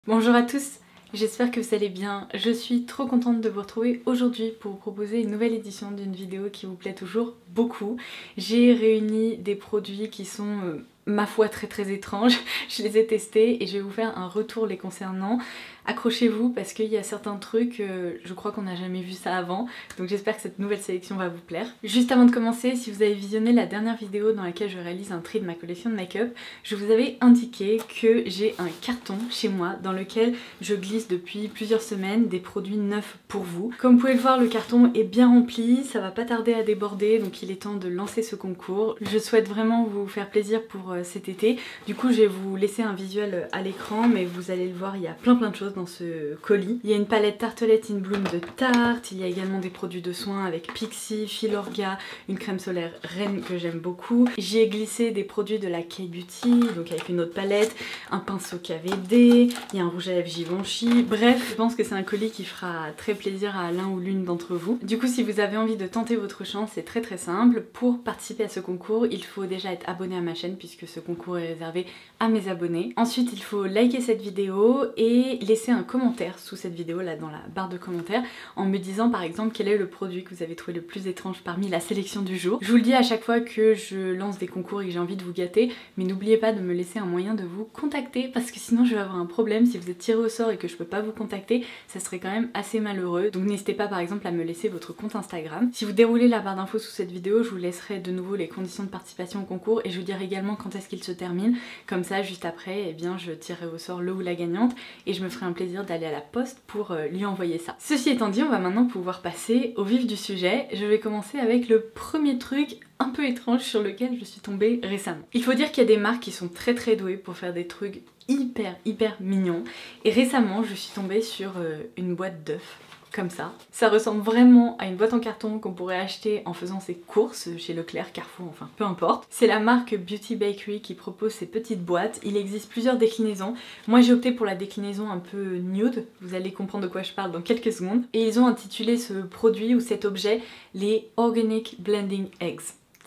Bonjour à tous, j'espère que vous allez bien. Je suis trop contente de vous retrouver aujourd'hui pour vous proposer une nouvelle édition d'une vidéo qui vous plaît toujours beaucoup. J'ai réuni des produits qui sont ma foi très étranges, je les ai testés et je vais vous faire un retour les concernant. Accrochez-vous parce qu'il y a certains trucs, je crois qu'on n'a jamais vu ça avant, donc j'espère que cette nouvelle sélection va vous plaire. Juste avant de commencer, si vous avez visionné la dernière vidéo dans laquelle je réalise un tri de ma collection de make-up, je vous avais indiqué que j'ai un carton chez moi dans lequel je glisse depuis plusieurs semaines des produits neufs pour vous. Comme vous pouvez le voir, le carton est bien rempli, ça va pas tarder à déborder, donc il est temps de lancer ce concours. Je souhaite vraiment vous faire plaisir pour cet été, du coup je vais vous laisser un visuel à l'écran, mais vous allez le voir, il y a plein de choses dans ce colis. Il y a une palette Tartelette in Bloom de Tarte, il y a également des produits de soins avec Pixi, Filorga, une crème solaire Reine que j'aime beaucoup. J'y ai glissé des produits de la K-Beauty, donc avec une autre palette, un pinceau KVD, il y a un rouge à lèvres Givenchy, bref, je pense que c'est un colis qui fera très plaisir à l'un ou l'une d'entre vous. Du coup, si vous avez envie de tenter votre chance, c'est très simple. Pour participer à ce concours, il faut déjà être abonné à ma chaîne puisque ce concours est réservé à mes abonnés. Ensuite, il faut liker cette vidéo et laisser un commentaire sous cette vidéo là dans la barre de commentaires en me disant par exemple quel est le produit que vous avez trouvé le plus étrange parmi la sélection du jour. Je vous le dis à chaque fois que je lance des concours et que j'ai envie de vous gâter, mais n'oubliez pas de me laisser un moyen de vous contacter parce que sinon je vais avoir un problème. Si vous êtes tiré au sort et que je peux pas vous contacter, ça serait quand même assez malheureux. Donc n'hésitez pas par exemple à me laisser votre compte Instagram. Si vous déroulez la barre d'infos sous cette vidéo, je vous laisserai de nouveau les conditions de participation au concours et je vous dirai également quand est-ce qu'il se termine. Comme ça, juste après, eh bien, je tirerai au sort le ou la gagnante et je me ferai un plaisir d'aller à la poste pour lui envoyer ça. Ceci étant dit, on va maintenant pouvoir passer au vif du sujet. Je vais commencer avec le premier truc un peu étrange sur lequel je suis tombée récemment. Il faut dire qu'il y a des marques qui sont très douées pour faire des trucs hyper mignons et récemment je suis tombée sur une boîte d'œufs comme ça. Ça ressemble vraiment à une boîte en carton qu'on pourrait acheter en faisant ses courses chez Leclerc, Carrefour, enfin peu importe. C'est la marque Beauty Bakery qui propose ces petites boîtes. Il existe plusieurs déclinaisons. Moi j'ai opté pour la déclinaison un peu nude, vous allez comprendre de quoi je parle dans quelques secondes. Et ils ont intitulé ce produit ou cet objet les Organic Blending Eggs.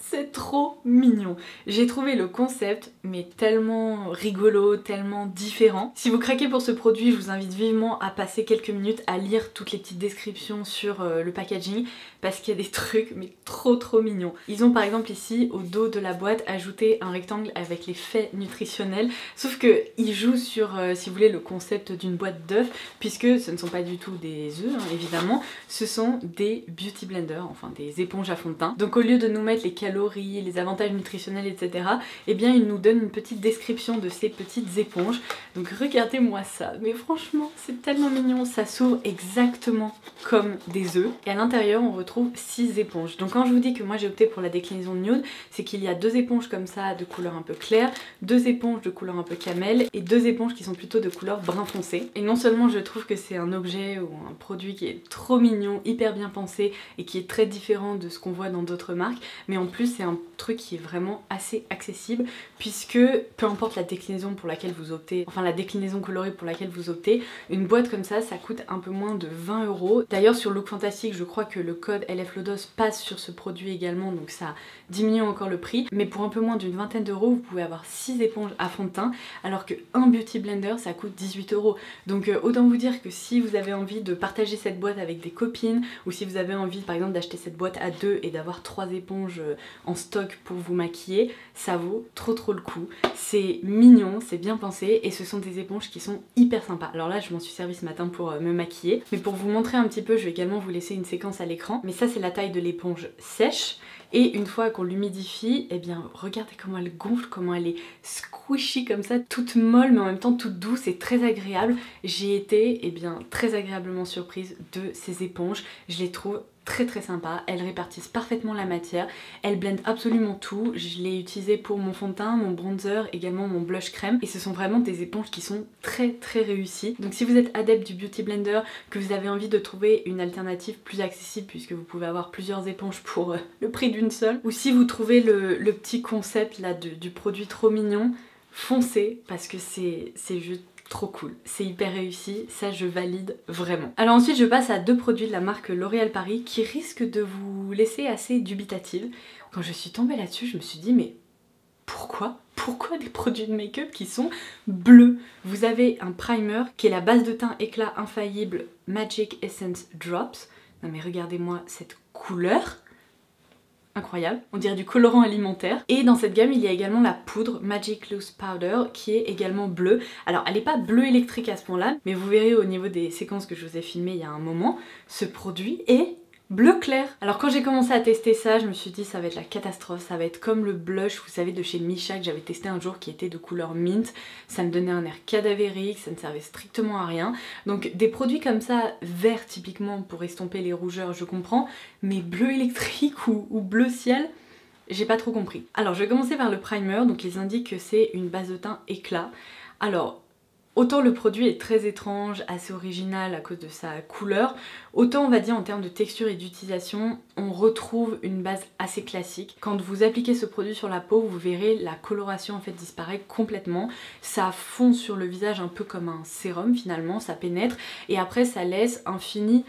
C'est trop mignon. J'ai trouvé le concept mais tellement rigolo, tellement différent. Si vous craquez pour ce produit, je vous invite vivement à passer quelques minutes à lire toutes les petites descriptions sur le packaging parce qu'il y a des trucs mais trop mignons. Ils ont par exemple ici au dos de la boîte ajouté un rectangle avec les faits nutritionnels, sauf que ils jouent sur si vous voulez le concept d'une boîte d'œufs puisque ce ne sont pas du tout des œufs hein, évidemment, ce sont des beauty blenders, enfin des éponges à fond de teint. Donc au lieu de nous mettre les calories, les avantages nutritionnels etc, eh bien ils nous donnent une petite description de ces petites éponges. Donc regardez-moi ça, mais franchement c'est tellement mignon, ça s'ouvre exactement comme des œufs et à l'intérieur on retrouve 6 éponges. Donc quand je vous dis que moi j'ai opté pour la déclinaison nude, c'est qu'il y a 2 éponges comme ça de couleur un peu claire, 2 éponges de couleur un peu camel et 2 éponges qui sont plutôt de couleur brun foncé. Et non seulement je trouve que c'est un objet ou un produit qui est trop mignon, hyper bien pensé et qui est très différent de ce qu'on voit dans d'autres marques, mais en plus c'est un truc qui est vraiment assez accessible puisque peu importe la déclinaison pour laquelle vous optez, enfin la déclinaison colorée pour laquelle vous optez, une boîte comme ça coûte un peu moins de 20 €. D'ailleurs sur Look Fantastic je crois que le code LFLODOS passe sur ce produit également, donc ça diminue encore le prix, mais pour un peu moins d'une vingtaine d'euros vous pouvez avoir 6 éponges à fond de teint alors que un beauty blender ça coûte 18 €. Donc autant vous dire que si vous avez envie de partager cette boîte avec des copines ou si vous avez envie par exemple d'acheter cette boîte à 2 et d'avoir 3 éponges en stock pour vous maquiller, ça vaut trop le coup. C'est mignon, c'est bien pensé et ce sont des éponges qui sont hyper sympas. Alors là je m'en suis servi ce matin pour me maquiller, mais pour vous montrer un petit peu je vais également vous laisser une séquence à l'écran, mais ça c'est la taille de l'éponge sèche. Et une fois qu'on l'humidifie, eh bien regardez comment elle gonfle, comment elle est squishy comme ça, toute molle mais en même temps toute douce et très agréable. J'ai été eh bien, très agréablement surprise de ces éponges, je les trouve très sympa, elles répartissent parfaitement la matière, elles blendent absolument tout, je l'ai utilisé pour mon fond de teint, mon bronzer, également mon blush crème et ce sont vraiment des éponges qui sont très réussies. Donc si vous êtes adepte du beauty blender, que vous avez envie de trouver une alternative plus accessible puisque vous pouvez avoir plusieurs éponges pour le prix d'une seule, ou si vous trouvez le petit concept là du produit trop mignon, foncez parce que c'est juste trop cool, c'est hyper réussi, ça je valide vraiment. Alors ensuite je passe à 2 produits de la marque L'Oréal Paris qui risquent de vous laisser assez dubitative. Quand je suis tombée là-dessus je me suis dit mais Pourquoi des produits de make-up qui sont bleus? Vous avez un primer qui est la base de teint éclat infaillible Magic Essence Drops. Non mais regardez-moi cette couleur, incroyable, on dirait du colorant alimentaire. Et dans cette gamme il y a également la poudre Magic Loose Powder qui est également bleue. Alors elle n'est pas bleue électrique à ce point là, mais vous verrez au niveau des séquences que je vous ai filmées il y a un moment, ce produit est bleu clair. Alors quand j'ai commencé à tester ça, je me suis dit ça va être la catastrophe, ça va être comme le blush, vous savez, de chez Missha que j'avais testé un jour qui était de couleur mint. Ça me donnait un air cadavérique, ça ne servait strictement à rien. Donc des produits comme ça, vert typiquement pour estomper les rougeurs, je comprends, mais bleu électrique ou bleu ciel, j'ai pas trop compris. Alors je vais commencer par le primer, donc ils indiquent que c'est une base de teint éclat. Alors autant le produit est très étrange, assez original à cause de sa couleur, autant on va dire en termes de texture et d'utilisation, on retrouve une base assez classique. Quand vous appliquez ce produit sur la peau, vous verrez la coloration en fait disparaît complètement. Ça fond sur le visage un peu comme un sérum finalement, ça pénètre et après ça laisse un fini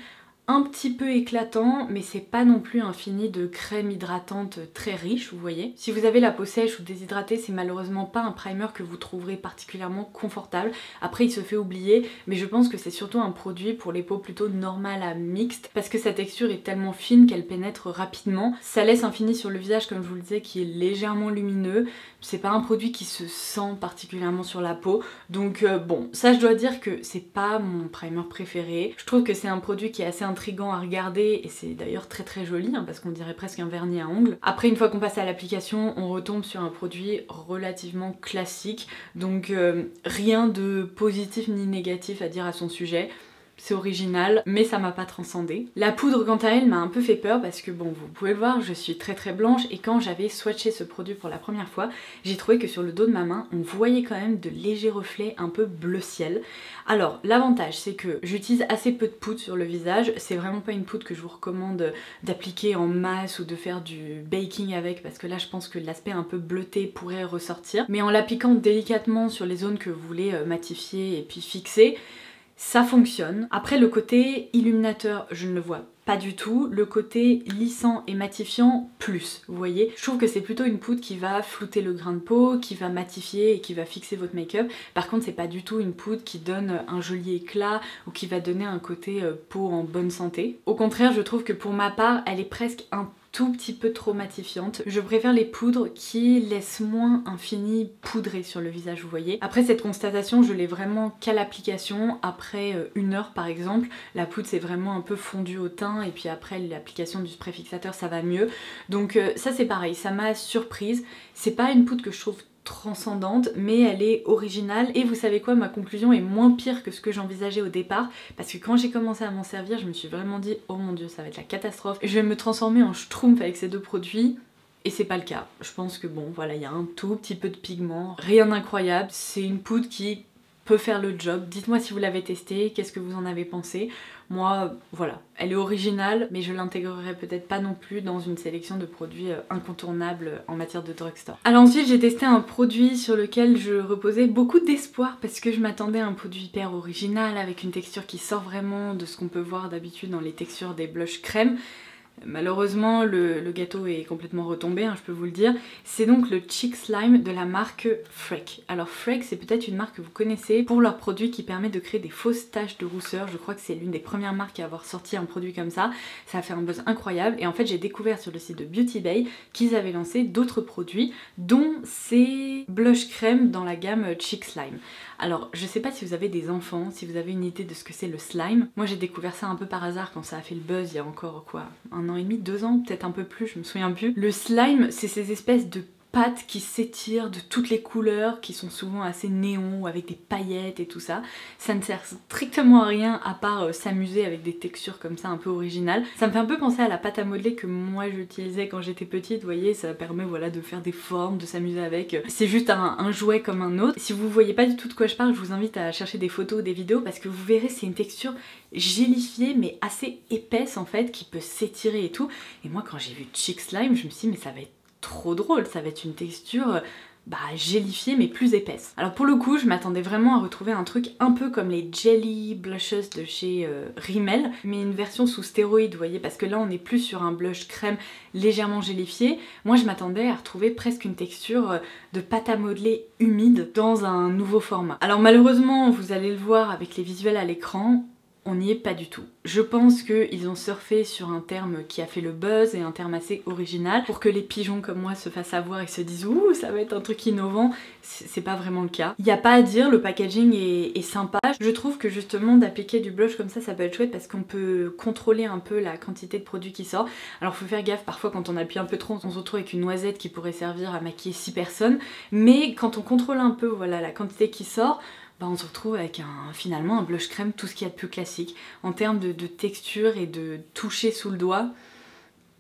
un petit peu éclatant, mais c'est pas non plus un fini de crème hydratante très riche, vous voyez. Si vous avez la peau sèche ou déshydratée, c'est malheureusement pas un primer que vous trouverez particulièrement confortable. Après il se fait oublier, mais je pense que c'est surtout un produit pour les peaux plutôt normales à mixtes, parce que sa texture est tellement fine qu'elle pénètre rapidement. Ça laisse un fini sur le visage, comme je vous le disais, qui est légèrement lumineux. C'est pas un produit qui se sent particulièrement sur la peau, donc bon, ça je dois dire que c'est pas mon primer préféré. Je trouve que c'est un produit qui est assez intriguant à regarder et c'est d'ailleurs très joli hein, parce qu'on dirait presque un vernis à ongles. Après une fois qu'on passe à l'application, on retombe sur un produit relativement classique, donc rien de positif ni négatif à dire à son sujet. C'est original, mais ça m'a pas transcendé. La poudre quant à elle m'a un peu fait peur parce que bon, vous pouvez le voir, je suis très blanche et quand j'avais swatché ce produit pour la première fois, j'ai trouvé que sur le dos de ma main, on voyait quand même de légers reflets un peu bleu ciel. Alors, l'avantage c'est que j'utilise assez peu de poudre sur le visage, c'est vraiment pas une poudre que je vous recommande d'appliquer en masse ou de faire du baking avec parce que là je pense que l'aspect un peu bleuté pourrait ressortir. Mais en l'appliquant délicatement sur les zones que vous voulez matifier et puis fixer, ça fonctionne. Après le côté illuminateur, je ne le vois pas du tout. Le côté lissant et matifiant, plus, vous voyez. Je trouve que c'est plutôt une poudre qui va flouter le grain de peau, qui va matifier et qui va fixer votre make-up. Par contre, c'est pas du tout une poudre qui donne un joli éclat ou qui va donner un côté peau en bonne santé. Au contraire, je trouve que pour ma part, elle est presque un tout petit peu trop matifiante. Je préfère les poudres qui laissent moins un fini poudré sur le visage, vous voyez. Après cette constatation, je l'ai vraiment qu'à l'application, après 1 heure par exemple. La poudre c'est vraiment un peu fondu au teint et puis après l'application du spray fixateur ça va mieux. Donc ça c'est pareil, ça m'a surprise. C'est pas une poudre que je trouve transcendante, mais elle est originale et vous savez quoi, ma conclusion est moins pire que ce que j'envisageais au départ parce que quand j'ai commencé à m'en servir, je me suis vraiment dit oh mon dieu, ça va être la catastrophe, je vais me transformer en schtroumpf avec ces deux produits. Et c'est pas le cas. Je pense que bon voilà, il y a un tout petit peu de pigment, rien d'incroyable, c'est une poudre qui peut faire le job. Dites-moi si vous l'avez testé, qu'est-ce que vous en avez pensé. Moi, voilà, elle est originale, mais je l'intégrerai peut-être pas non plus dans une sélection de produits incontournables en matière de drugstore. Alors ensuite, j'ai testé un produit sur lequel je reposais beaucoup d'espoir parce que je m'attendais à un produit hyper original avec une texture qui sort vraiment de ce qu'on peut voir d'habitude dans les textures des blushs crème. Malheureusement, le gâteau est complètement retombé, hein, je peux vous le dire. C'est donc le Cheek Slime de la marque Freck. Alors Freck, c'est peut-être une marque que vous connaissez pour leur produit qui permet de créer des fausses taches de rousseur. Je crois que c'est l'une des premières marques à avoir sorti un produit comme ça. Ça a fait un buzz incroyable et en fait j'ai découvert sur le site de Beauty Bay qu'ils avaient lancé d'autres produits, dont ces blush crème dans la gamme Cheek Slime. Alors je sais pas si vous avez des enfants, si vous avez une idée de ce que c'est le slime. Moi j'ai découvert ça un peu par hasard quand ça a fait le buzz il y a encore quoi, 1 an et demi, 2 ans, peut-être un peu plus, je me souviens plus. Le slime, c'est ces espèces de pâtes qui s'étirent de toutes les couleurs, qui sont souvent assez néon, avec des paillettes et tout ça. Ça ne sert strictement à rien à part s'amuser avec des textures comme ça un peu originales. Ça me fait un peu penser à la pâte à modeler que moi j'utilisais quand j'étais petite, vous voyez, ça permet voilà de faire des formes, de s'amuser avec. C'est juste un jouet comme un autre. Si vous voyez pas du tout de quoi je parle, je vous invite à chercher des photos ou des vidéos parce que vous verrez c'est une texture gélifiée mais assez épaisse en fait, qui peut s'étirer et tout. Et moi quand j'ai vu Cheek Slime, je me suis dit mais ça va être trop drôle, ça va être une texture gélifiée mais plus épaisse. Alors pour le coup je m'attendais vraiment à retrouver un truc un peu comme les Jelly Blushes de chez Rimmel, mais une version sous stéroïde, vous voyez, parce que là on est plus sur un blush crème légèrement gélifié. Moi je m'attendais à retrouver presque une texture de pâte à modeler humide dans un nouveau format. Alors malheureusement vous allez le voir avec les visuels à l'écran, on n'y est pas du tout. Je pense qu'ils ont surfé sur un terme qui a fait le buzz et un terme assez original pour que les pigeons comme moi se fassent avoir et se disent ouh ça va être un truc innovant. C'est pas vraiment le cas. Il n'y a pas à dire, le packaging est sympa. Je trouve que justement d'appliquer du blush comme ça peut être chouette parce qu'on peut contrôler un peu la quantité de produit qui sort. Alors faut faire gaffe, parfois quand on appuie un peu trop on se retrouve avec une noisette qui pourrait servir à maquiller 6 personnes. Mais quand on contrôle un peu voilà, la quantité qui sort, on se retrouve avec finalement un blush crème, tout ce qu'il y a de plus classique. En termes de texture et de toucher sous le doigt,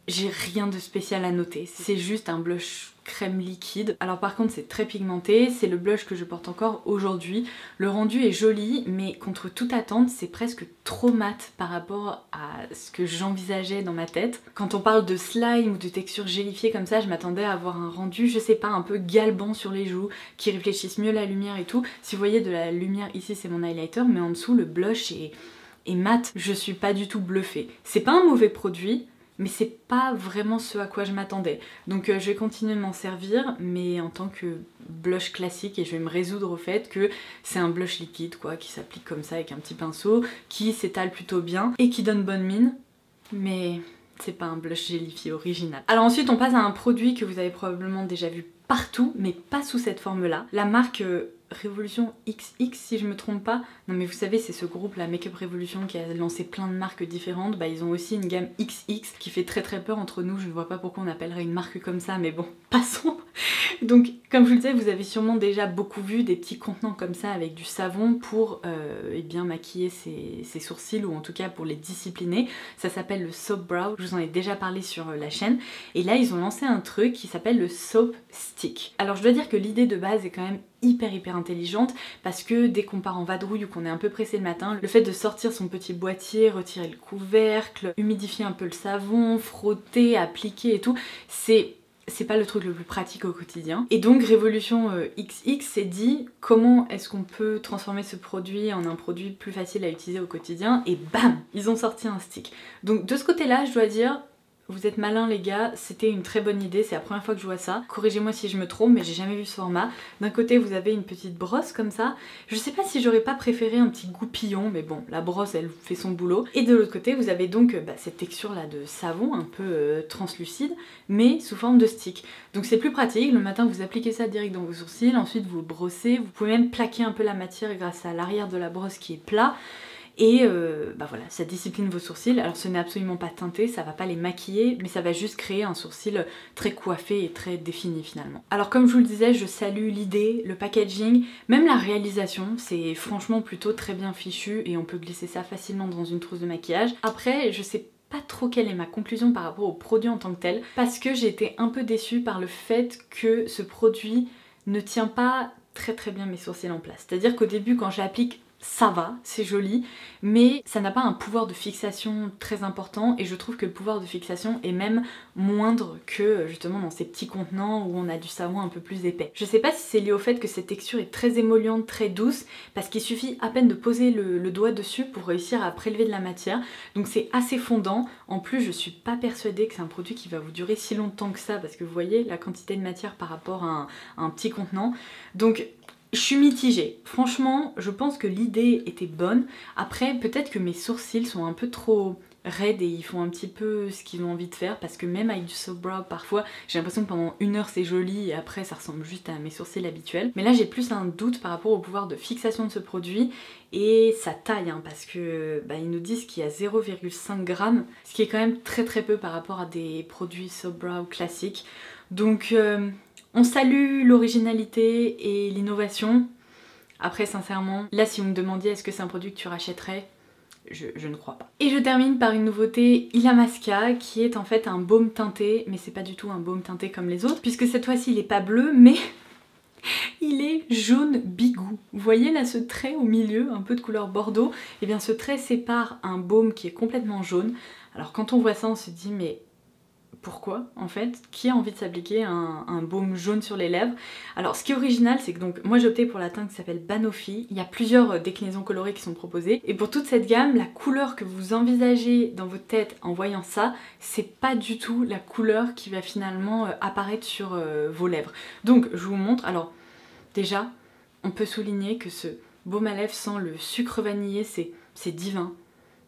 j'ai rien de spécial à noter. C'est juste un blush crème liquide. Alors par contre c'est très pigmenté, c'est le blush que je porte encore aujourd'hui. Le rendu est joli, mais contre toute attente c'est presque trop mat par rapport à ce que j'envisageais dans ma tête. Quand on parle de slime ou de texture gélifiée comme ça, je m'attendais à avoir un rendu, je sais pas, un peu galbant sur les joues, qui réfléchisse mieux la lumière et tout. Si vous voyez de la lumière ici c'est mon highlighter, mais en dessous le blush est mat. Je suis pas du tout bluffée. C'est pas un mauvais produit, mais c'est pas vraiment ce à quoi je m'attendais. Donc je vais continuer de m'en servir, mais en tant que blush classique, et je vais me résoudre au fait que c'est un blush liquide quoi, qui s'applique comme ça avec un petit pinceau, qui s'étale plutôt bien et qui donne bonne mine, mais c'est pas un blush gélifié original. Alors ensuite on passe à un produit que vous avez probablement déjà vu partout, mais pas sous cette forme-là. La marque Révolution XX, si je me trompe pas. Non mais vous savez, c'est ce groupe, la Makeup Revolution, qui a lancé plein de marques différentes. Ils ont aussi une gamme XX qui fait très peur entre nous. Je ne vois pas pourquoi on appellerait une marque comme ça, mais bon, passons. Donc comme je vous le disais, vous avez sûrement déjà beaucoup vu des petits contenants comme ça avec du savon pour bien maquiller ses sourcils, ou en tout cas pour les discipliner. Ça s'appelle le Soap Brow, je vous en ai déjà parlé sur la chaîne. Et là ils ont lancé un truc qui s'appelle le Soap Stick. Alors je dois dire que l'idée de base est quand même hyper intelligente, parce que dès qu'on part en vadrouille ou qu'on est un peu pressé le matin, le fait de sortir son petit boîtier, retirer le couvercle, humidifier un peu le savon, frotter, appliquer et tout, c'est pas le truc le plus pratique au quotidien. Et donc Révolution XX s'est dit comment est-ce qu'on peut transformer ce produit en un produit plus facile à utiliser au quotidien, et bam, ils ont sorti un stick. Donc de ce côté-là, je dois dire, vous êtes malins les gars, c'était une très bonne idée, c'est la première fois que je vois ça. Corrigez-moi si je me trompe, mais j'ai jamais vu ce format. D'un côté vous avez une petite brosse comme ça. Je sais pas si j'aurais pas préféré un petit goupillon, mais bon, la brosse elle fait son boulot. Et de l'autre côté vous avez donc cette texture là de savon un peu translucide, mais sous forme de stick. Donc c'est plus pratique, le matin vous appliquez ça direct dans vos sourcils, ensuite vous brossez, vous pouvez même plaquer un peu la matière grâce à l'arrière de la brosse qui est plat. Et voilà, ça discipline vos sourcils. Alors ce n'est absolument pas teinté, ça va pas les maquiller, mais ça va juste créer un sourcil très coiffé et très défini finalement. Alors comme je vous le disais, je salue l'idée, le packaging, même la réalisation, c'est franchement plutôt très bien fichu et on peut glisser ça facilement dans une trousse de maquillage. Après, je sais pas trop quelle est ma conclusion par rapport au produit en tant que tel, parce que j'ai été un peu déçue par le fait que ce produit ne tient pas très bien mes sourcils en place. C'est-à-dire qu'au début quand j'applique, ça va, c'est joli, mais ça n'a pas un pouvoir de fixation très important, et je trouve que le pouvoir de fixation est même moindre que justement dans ces petits contenants où on a du savon un peu plus épais. Je sais pas si c'est lié au fait que cette texture est très émolliente, très douce, parce qu'il suffit à peine de poser le doigt dessus pour réussir à prélever de la matière, donc c'est assez fondant. En plus je suis pas persuadée que c'est un produit qui va vous durer si longtemps que ça, parce que vous voyez la quantité de matière par rapport à un petit contenant, donc je suis mitigée. Franchement, je pense que l'idée était bonne. Après, peut-être que mes sourcils sont un peu trop raides et ils font un petit peu ce qu'ils ont envie de faire, parce que même avec du Soap Brow, parfois, j'ai l'impression que pendant 1 heure c'est joli et après ça ressemble juste à mes sourcils habituels. Mais là, j'ai plus un doute par rapport au pouvoir de fixation de ce produit et sa taille, hein, parce que ils nous disent qu'il y a 0,5 g, ce qui est quand même très peu par rapport à des produits Soap Brow classiques. Donc on salue l'originalité et l'innovation. Après sincèrement, là si vous me demandiez est-ce que c'est un produit que tu rachèterais, je ne crois pas. Et je termine par une nouveauté Illamasqua, qui est en fait un baume teinté, mais c'est pas du tout un baume teinté comme les autres, puisque cette fois-ci il est pas bleu, mais il est jaune bigou. Vous voyez là ce trait au milieu, un peu de couleur bordeaux, et bien ce trait sépare un baume qui est complètement jaune. Alors quand on voit ça on se dit mais pourquoi en fait, qui a envie de s'appliquer un baume jaune sur les lèvres. Alors ce qui est original, c'est que donc moi j'ai opté pour la teinte qui s'appelle Banoffee. Il y a plusieurs déclinaisons colorées qui sont proposées et pour toute cette gamme, la couleur que vous envisagez dans votre tête en voyant ça, c'est pas du tout la couleur qui va finalement apparaître sur vos lèvres. Donc je vous montre. Alors déjà, on peut souligner que ce baume à lèvres sent le sucre vanillé, c'est divin.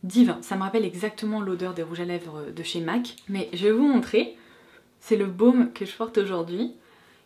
Divin, ça me rappelle exactement l'odeur des rouges à lèvres de chez MAC. Mais je vais vous montrer, c'est le baume que je porte aujourd'hui.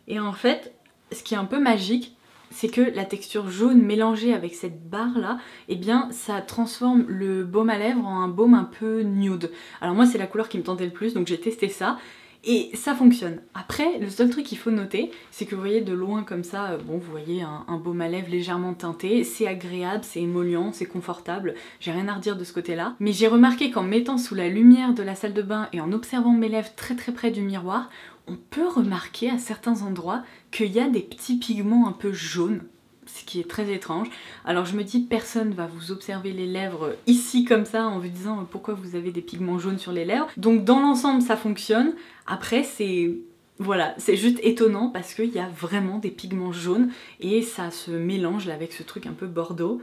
Et en fait, ce qui est un peu magique, c'est que la texture jaune mélangée avec cette barre là, eh bien ça transforme le baume à lèvres en un baume un peu nude. Alors moi c'est la couleur qui me tentait le plus, donc j'ai testé ça. Et ça fonctionne. Après, le seul truc qu'il faut noter, c'est que vous voyez de loin comme ça, bon, vous voyez un baume à lèvres légèrement teinté, c'est agréable, c'est émollient, c'est confortable, j'ai rien à redire de ce côté-là. Mais j'ai remarqué qu'en mettant sous la lumière de la salle de bain et en observant mes lèvres très près du miroir, on peut remarquer à certains endroits qu'il y a des petits pigments un peu jaunes. Ce qui est très étrange. Alors je me dis, personne va vous observer les lèvres ici comme ça en vous disant pourquoi vous avez des pigments jaunes sur les lèvres. Donc dans l'ensemble ça fonctionne. Après c'est... Voilà, c'est juste étonnant parce qu'il y a vraiment des pigments jaunes et ça se mélange là avec ce truc un peu bordeaux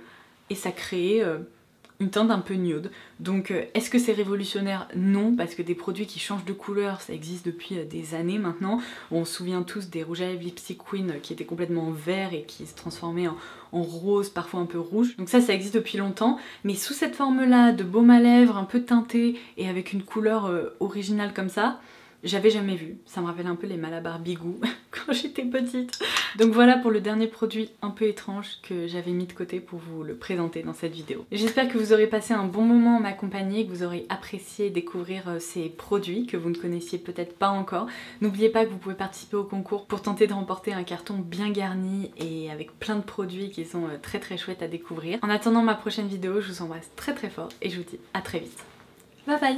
et ça crée une teinte un peu nude. Donc est-ce que c'est révolutionnaire? Non, parce que des produits qui changent de couleur, ça existe depuis des années maintenant. On se souvient tous des rouges à lèvres Lipstick Queen qui étaient complètement verts et qui se transformaient en rose, parfois un peu rouge. Donc ça existe depuis longtemps, mais sous cette forme-là de baume à lèvres un peu teinté et avec une couleur originale comme ça, j'avais jamais vu. Ça me rappelle un peu les Malabar Bigou quand j'étais petite. Donc voilà pour le dernier produit un peu étrange que j'avais mis de côté pour vous le présenter dans cette vidéo. J'espère que vous aurez passé un bon moment en ma compagnie, que vous aurez apprécié découvrir ces produits que vous ne connaissiez peut-être pas encore. N'oubliez pas que vous pouvez participer au concours pour tenter de remporter un carton bien garni et avec plein de produits qui sont très chouettes à découvrir. En attendant ma prochaine vidéo, je vous embrasse très fort et je vous dis à très vite. Bye bye!